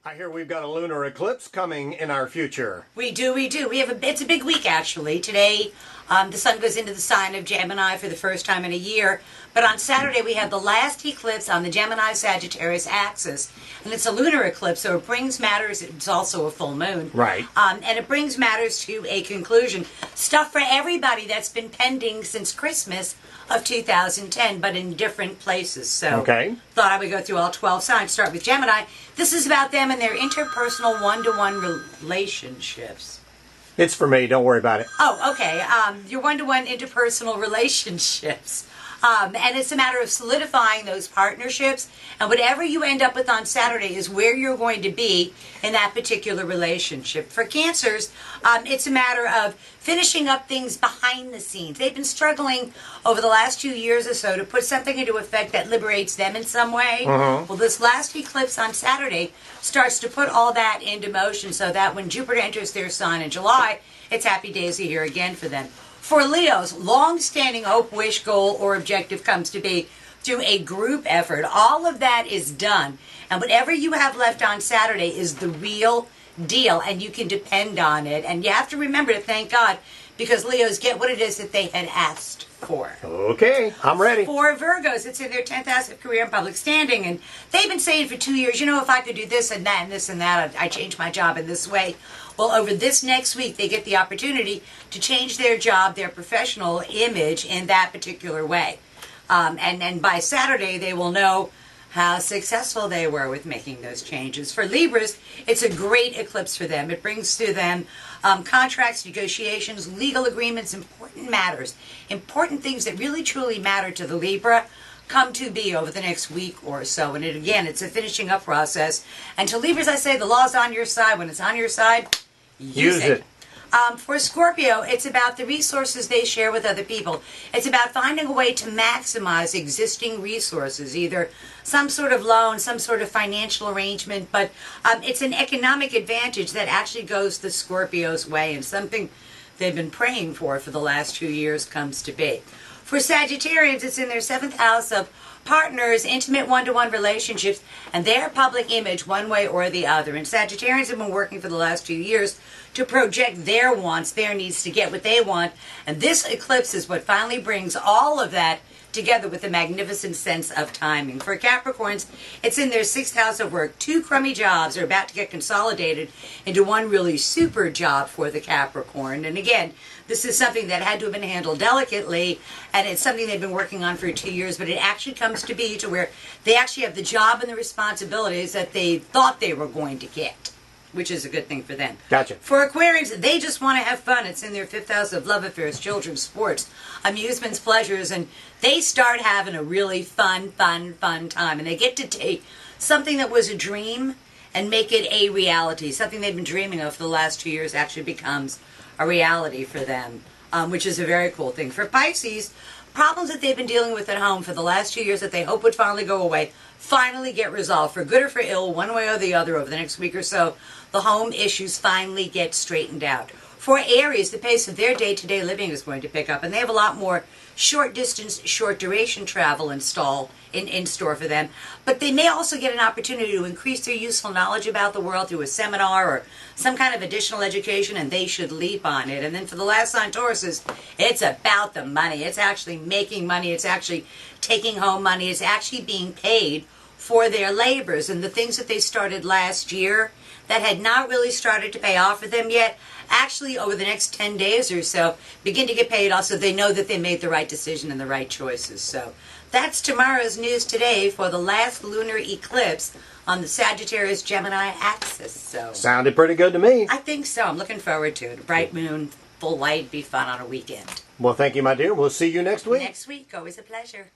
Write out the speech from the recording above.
I hear we've got a lunar eclipse coming in our future. We do. It's a big week, actually. Today, the sun goes into the sign of Gemini for the first time in a year. But on Saturday, we have the last eclipse on the Gemini-Sagittarius axis. And it's a lunar eclipse, so it brings matters. It's also a full moon. Right. And it brings matters to a conclusion. Stuff for everybody that's been pending since Christmas of 2010, but in different places. So okay. Thought I would go through all 12 signs. Start with Gemini. This is about them and their interpersonal one-to-one relationships. It's for me. Don't worry about it. Oh, okay. Your one-to-one interpersonal relationships. And it's a matter of solidifying those partnerships. And whatever you end up with on Saturday is where you're going to be in that particular relationship. For Cancers, it's a matter of finishing up things behind the scenes. They've been struggling over the last 2 years or so to put something into effect that liberates them in some way. Well, this last eclipse on Saturday starts to put all that into motion so that when Jupiter enters their sign in July, it's happy days a year again for them. For Leos, long-standing hope, wish, goal, or objective comes to be through a group effort. All of that is done. And whatever you have left on Saturday is the real deal, and you can depend on it. And you have to remember to thank God, because Leos get what it is that they had asked for. Okay, I'm ready. For Virgos, it's in their 10th house of career and public standing, and they've been saying for 2 years, you know, if I could do this and that and this and that, I'd change my job in this way. Well, over this next week, they get the opportunity to change their job, their professional image in that particular way. And by Saturday, they will know how successful they were with making those changes. For Libras, it's a great eclipse for them. It brings to them contracts, negotiations, legal agreements, important matters, important things that really truly matter to the Libra come to be over the next week or so. And it's a finishing up process. And to Libras, I say the law's on your side. When it's on your side, use it. For Scorpio, it's about the resources they share with other people. It's about finding a way to maximize existing resources, either some sort of loan, some sort of financial arrangement, but it's an economic advantage that actually goes the Scorpio's way, and something they've been praying for the last 2 years comes to be. For Sagittarians, it's in their 7th house of partners, intimate one-to-one relationships, and their public image one way or the other. And Sagittarians have been working for the last 2 years to project their wants, their needs, to get what they want. And this eclipse is what finally brings all of that together with a magnificent sense of timing. For Capricorns, it's in their 6th house of work. 2 crummy jobs are about to get consolidated into one really super job for the Capricorn. And again, this is something that had to have been handled delicately, and it's something they've been working on for 2 years, but it actually comes to be to where they actually have the job and the responsibilities that they thought they were going to get, which is a good thing for them. Gotcha. For Aquarians, they just want to have fun. It's in their 5th house of love affairs, children, sports, amusements, pleasures, and they start having a really fun time. And they get to take something that was a dream and make it a reality. Something they've been dreaming of for the last 2 years actually becomes a reality for them, which is a very cool thing. For Pisces, problems that they've been dealing with at home for the last 2 years that they hope would finally go away, finally get resolved, for good or for ill, one way or the other, over the next week or so. The home issues finally get straightened out. For Aries, the pace of their day-to-day living is going to pick up, and they have a lot more short-distance, short-duration travel in store for them. But they may also get an opportunity to increase their useful knowledge about the world through a seminar or some kind of additional education, and they should leap on it. And then for the last sign, Tauruses, it's about the money. It's actually making money. It's actually taking home money. It's actually being paid for their labors. And the things that they started last year that had not really started to pay off for them yet, actually over the next 10 days or so, begin to get paid off, so they know that they made the right decision and the right choices. So that's tomorrow's news today for the last lunar eclipse on the Sagittarius-Gemini axis. So sounded pretty good to me. I think so. I'm looking forward to it. A bright moon, full light, be fun on a weekend. Well, thank you, my dear. We'll see you next week. Next week. Always a pleasure.